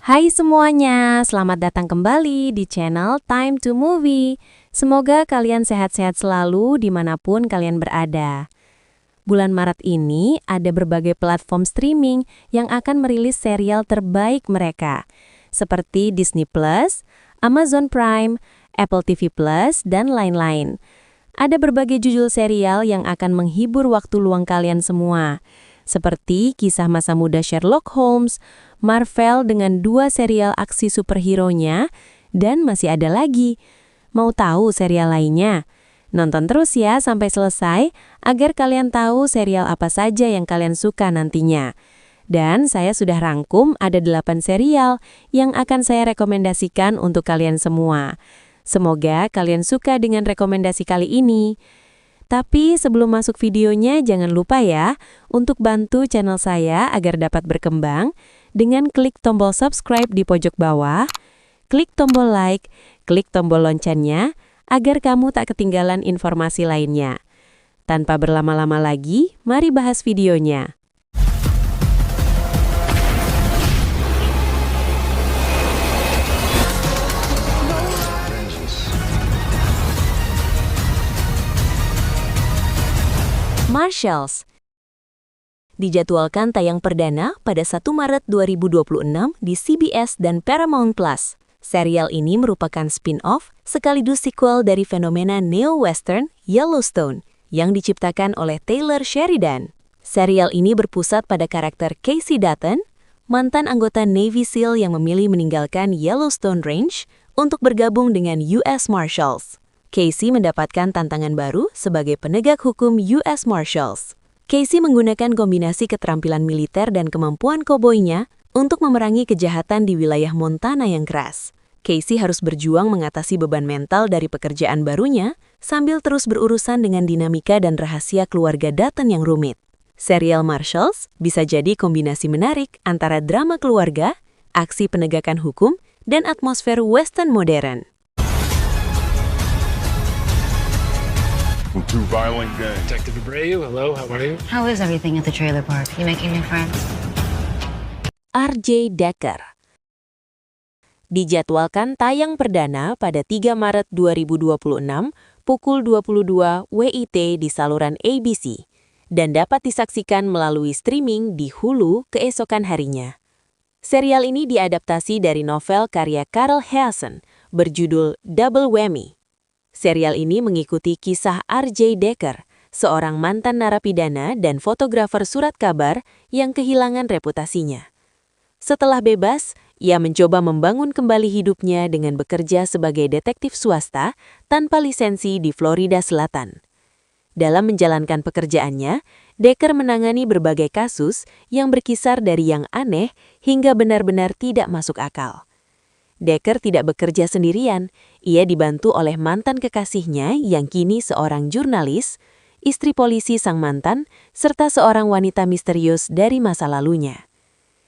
Hai semuanya, selamat datang kembali di channel Time to Movie. Semoga kalian sehat-sehat selalu dimanapun kalian berada. Bulan Maret ini ada berbagai platform streaming yang akan merilis serial terbaik mereka, seperti Disney+, Amazon Prime, Apple TV+, dan lain-lain. Ada berbagai judul serial yang akan menghibur waktu luang kalian semua, seperti kisah masa muda Sherlock Holmes, Marvel dengan 2 serial aksi superhero-nya, dan masih ada lagi. Mau tahu serial lainnya? Nonton terus ya sampai selesai, agar kalian tahu serial apa saja yang kalian suka nantinya. Dan saya sudah rangkum ada 8 serial yang akan saya rekomendasikan untuk kalian semua. Semoga kalian suka dengan rekomendasi kali ini. Tapi sebelum masuk videonya, jangan lupa ya untuk bantu channel saya agar dapat berkembang dengan klik tombol subscribe di pojok bawah, klik tombol like, klik tombol loncengnya, agar kamu tak ketinggalan informasi lainnya. Tanpa berlama-lama lagi, mari bahas videonya. Marshalls dijadwalkan tayang perdana pada 1 Maret 2026 di CBS dan Paramount+. Serial ini merupakan spin-off sekaligus sequel dari fenomena neo-western Yellowstone yang diciptakan oleh Taylor Sheridan. Serial ini berpusat pada karakter Casey Dutton, mantan anggota Navy SEAL yang memilih meninggalkan Yellowstone Range untuk bergabung dengan US Marshals. Casey mendapatkan tantangan baru sebagai penegak hukum US Marshals. Casey menggunakan kombinasi keterampilan militer dan kemampuan koboynya untuk memerangi kejahatan di wilayah Montana yang keras. Casey harus berjuang mengatasi beban mental dari pekerjaan barunya sambil terus berurusan dengan dinamika dan rahasia keluarga Dutton yang rumit. Serial Marshalls bisa jadi kombinasi menarik antara drama keluarga, aksi penegakan hukum, dan atmosfer western modern. Two violent gangs. Detective Abreu, hello, how are you? How is everything at the trailer park? You making new friends? R.J. Decker dijadwalkan tayang perdana pada 3 Maret 2026 pukul 22 WIT di saluran ABC dan dapat disaksikan melalui streaming di Hulu keesokan harinya. Serial ini diadaptasi dari novel karya Carl Hiaasen berjudul Double Whammy. Serial ini mengikuti kisah R.J. Decker, seorang mantan narapidana dan fotografer surat kabar yang kehilangan reputasinya. Setelah bebas, ia mencoba membangun kembali hidupnya dengan bekerja sebagai detektif swasta tanpa lisensi di Florida Selatan. Dalam menjalankan pekerjaannya, Decker menangani berbagai kasus yang berkisar dari yang aneh hingga benar-benar tidak masuk akal. Decker tidak bekerja sendirian, ia dibantu oleh mantan kekasihnya yang kini seorang jurnalis, istri polisi sang mantan, serta seorang wanita misterius dari masa lalunya.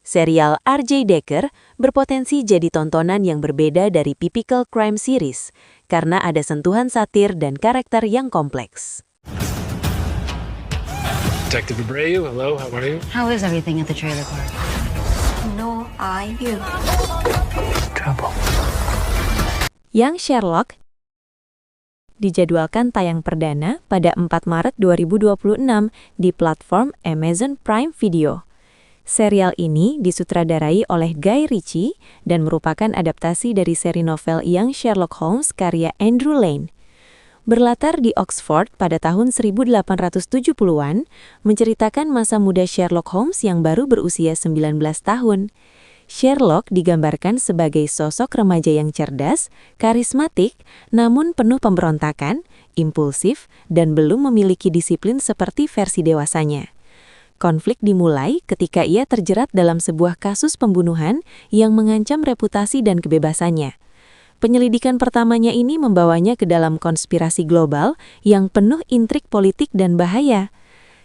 Serial R.J. Decker berpotensi jadi tontonan yang berbeda dari typical crime series karena ada sentuhan satir dan karakter yang kompleks. Detective Abreu, hello, how are you? How is everything at the trailer park? No, you. Trouble. Young Sherlock dijadwalkan tayang perdana pada 4 Maret 2026 di platform Amazon Prime Video. Serial ini disutradarai oleh Guy Ritchie dan merupakan adaptasi dari seri novel Young Sherlock Holmes karya Andrew Lane. Berlatar di Oxford pada tahun 1870-an, menceritakan masa muda Sherlock Holmes yang baru berusia 19 tahun. Sherlock digambarkan sebagai sosok remaja yang cerdas, karismatik, namun penuh pemberontakan, impulsif, dan belum memiliki disiplin seperti versi dewasanya. Konflik dimulai ketika ia terjerat dalam sebuah kasus pembunuhan yang mengancam reputasi dan kebebasannya. Penyelidikan pertamanya ini membawanya ke dalam konspirasi global yang penuh intrik politik dan bahaya.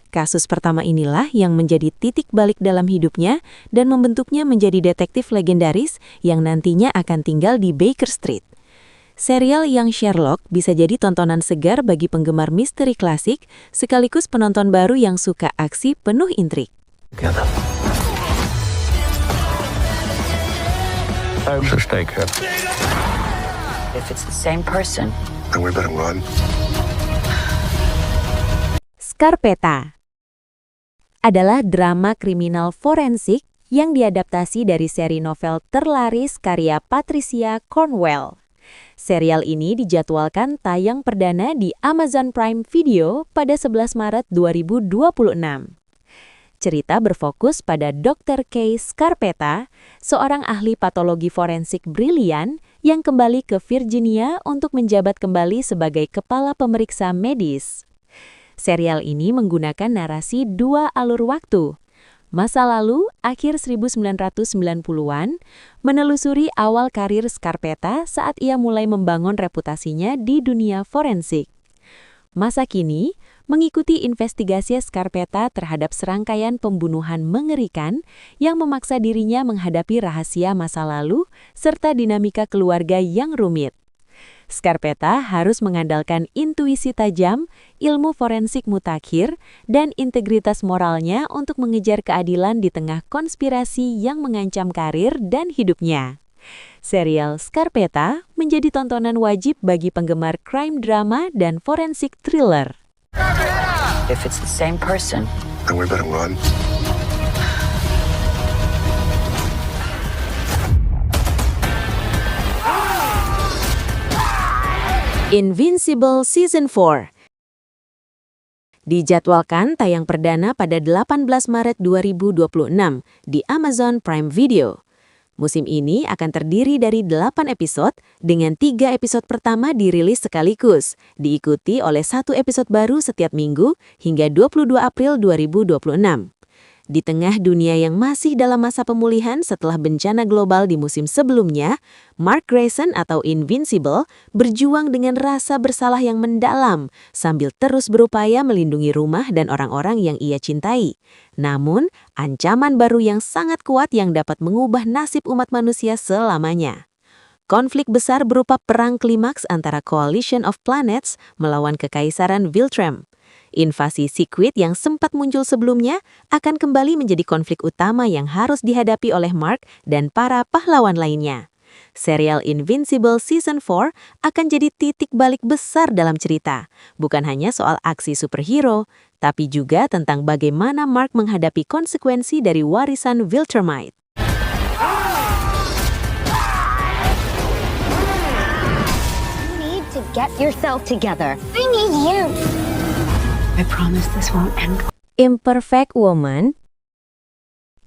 Kasus pertama inilah yang menjadi titik balik dalam hidupnya dan membentuknya menjadi detektif legendaris yang nantinya akan tinggal di Baker Street. Serial Young Sherlock bisa jadi tontonan segar bagi penggemar misteri klasik sekaligus penonton baru yang suka aksi penuh intrik. Home's a stake here. If it's the same person, Then we better run. Scarpetta adalah drama kriminal forensik yang diadaptasi dari seri novel terlaris karya Patricia Cornwell. Serial ini dijadwalkan tayang perdana di Amazon Prime Video pada 11 Maret 2026. Cerita berfokus pada Dr. Kay Scarpetta, seorang ahli patologi forensik brilian yang kembali ke Virginia untuk menjabat kembali sebagai kepala pemeriksa medis. Serial ini menggunakan narasi dua alur waktu. Masa lalu, akhir 1990-an, menelusuri awal karir Scarpetta saat ia mulai membangun reputasinya di dunia forensik. Masa kini, mengikuti investigasi Scarpetta terhadap serangkaian pembunuhan mengerikan yang memaksa dirinya menghadapi rahasia masa lalu serta dinamika keluarga yang rumit. Scarpetta harus mengandalkan intuisi tajam, ilmu forensik mutakhir, dan integritas moralnya untuk mengejar keadilan di tengah konspirasi yang mengancam karir dan hidupnya. Serial Scarpetta menjadi tontonan wajib bagi penggemar crime drama dan forensik thriller. if it's the same person, Then we better run. Invincible Season 4 dijadwalkan tayang perdana pada 18 Maret 2026 di Amazon Prime Video. Musim ini akan terdiri dari 8 episode dengan 3 episode pertama dirilis sekaligus, diikuti oleh 1 episode baru setiap minggu hingga 22 April 2026. Di tengah dunia yang masih dalam masa pemulihan setelah bencana global di musim sebelumnya, Mark Grayson atau Invincible berjuang dengan rasa bersalah yang mendalam sambil terus berupaya melindungi rumah dan orang-orang yang ia cintai. Namun, ancaman baru yang sangat kuat yang dapat mengubah nasib umat manusia selamanya. Konflik besar berupa perang klimaks antara Coalition of Planets melawan Kekaisaran Viltrum. Invasi Sequid yang sempat muncul sebelumnya akan kembali menjadi konflik utama yang harus dihadapi oleh Mark dan para pahlawan lainnya. Serial Invincible Season 4 akan jadi titik balik besar dalam cerita, bukan hanya soal aksi superhero, tapi juga tentang bagaimana Mark menghadapi konsekuensi dari warisan Viltrumite. You need to get yourself together. I need you. I promise this won't end. Imperfect Woman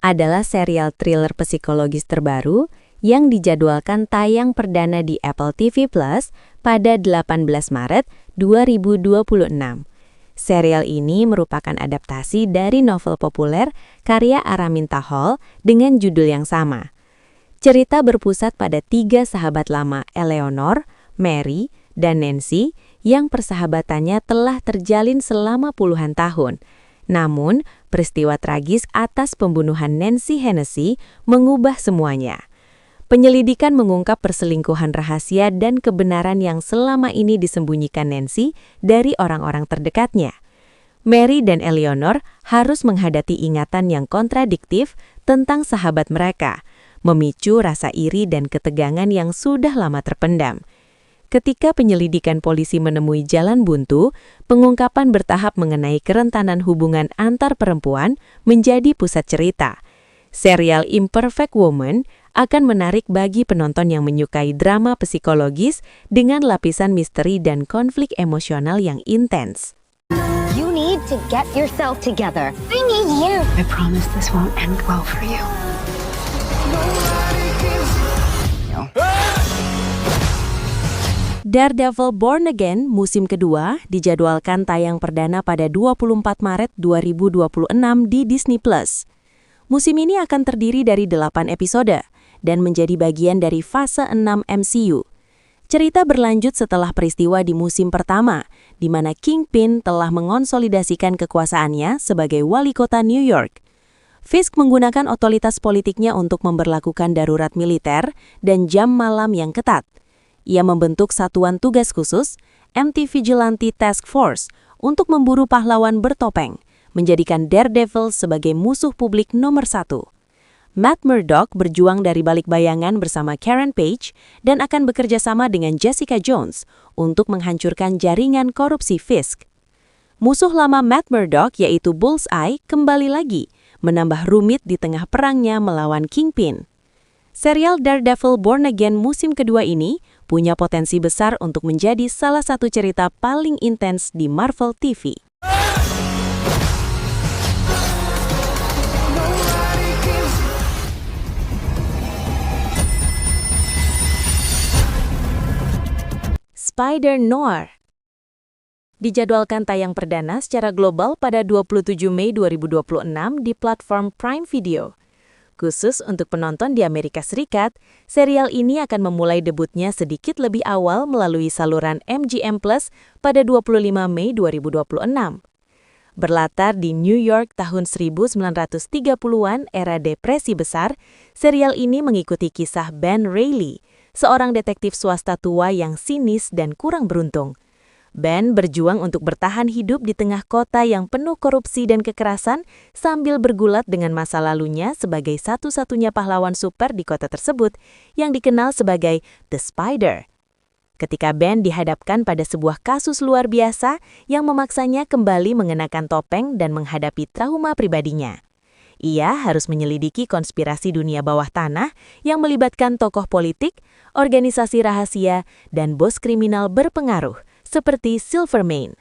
adalah serial thriller psikologis terbaru yang dijadwalkan tayang perdana di Apple TV Plus pada 18 Maret 2026. Serial ini merupakan adaptasi dari novel populer karya Araminta Hall dengan judul yang sama. Cerita berpusat pada 3 sahabat lama Eleanor, Mary, dan Nancy yang persahabatannya telah terjalin selama puluhan tahun. Namun, peristiwa tragis atas pembunuhan Nancy Hennessy mengubah semuanya. Penyelidikan mengungkap perselingkuhan rahasia dan kebenaran yang selama ini disembunyikan Nancy dari orang-orang terdekatnya. Mary dan Eleanor harus menghadapi ingatan yang kontradiktif tentang sahabat mereka, memicu rasa iri dan ketegangan yang sudah lama terpendam. Ketika penyelidikan polisi menemui jalan buntu, pengungkapan bertahap mengenai kerentanan hubungan antar perempuan menjadi pusat cerita. Serial Imperfect Woman akan menarik bagi penonton yang menyukai drama psikologis dengan lapisan misteri dan konflik emosional yang intens. You need to get yourself together. I need you. I promise this won't end well for you. Daredevil Born Again musim kedua dijadwalkan tayang perdana pada 24 Maret 2026 di Disney+. Musim ini akan terdiri dari 8 episode dan menjadi bagian dari fase 6 MCU. Cerita berlanjut setelah peristiwa di musim pertama, di mana Kingpin telah mengonsolidasikan kekuasaannya sebagai wali kota New York. Fisk menggunakan otoritas politiknya untuk memberlakukan darurat militer dan jam malam yang ketat. Ia membentuk satuan tugas khusus, MT Vigilante Task Force, untuk memburu pahlawan bertopeng, menjadikan Daredevil sebagai musuh publik nomor 1. Matt Murdock berjuang dari balik bayangan bersama Karen Page dan akan bekerja sama dengan Jessica Jones untuk menghancurkan jaringan korupsi Fisk. Musuh lama Matt Murdock yaitu Bullseye kembali lagi, menambah rumit di tengah perangnya melawan Kingpin. Serial Daredevil Born Again musim kedua ini punya potensi besar untuk menjadi salah satu cerita paling intens di Marvel TV. Spider-Noir dijadwalkan tayang perdana secara global pada 27 Mei 2026 di platform Prime Video. Khusus untuk penonton di Amerika Serikat, serial ini akan memulai debutnya sedikit lebih awal melalui saluran MGM Plus pada 25 Mei 2026. Berlatar di New York tahun 1930-an era depresi besar, serial ini mengikuti kisah Ben Reilly, seorang detektif swasta tua yang sinis dan kurang beruntung. Ben berjuang untuk bertahan hidup di tengah kota yang penuh korupsi dan kekerasan sambil bergulat dengan masa lalunya sebagai satu-satunya pahlawan super di kota tersebut yang dikenal sebagai The Spider. Ketika Ben dihadapkan pada sebuah kasus luar biasa yang memaksanya kembali mengenakan topeng dan menghadapi trauma pribadinya. Ia harus menyelidiki konspirasi dunia bawah tanah yang melibatkan tokoh politik, organisasi rahasia, dan bos kriminal berpengaruh, seperti Silvermane.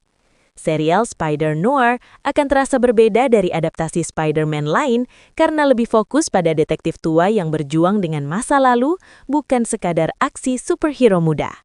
Serial Spider-Noir akan terasa berbeda dari adaptasi Spider-Man lain karena lebih fokus pada detektif tua yang berjuang dengan masa lalu, bukan sekadar aksi superhero muda.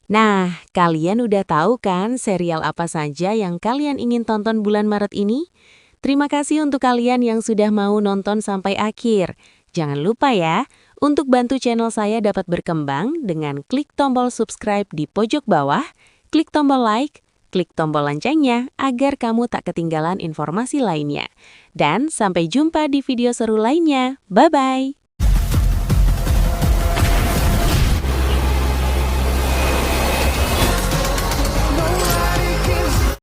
Nah, kalian udah tahu kan serial apa saja yang kalian ingin tonton bulan Maret ini? Terima kasih untuk kalian yang sudah mau nonton sampai akhir. Jangan lupa ya, untuk bantu channel saya dapat berkembang dengan klik tombol subscribe di pojok bawah, klik tombol like, klik tombol loncengnya agar kamu tak ketinggalan informasi lainnya. Dan sampai jumpa di video seru lainnya. Bye-bye!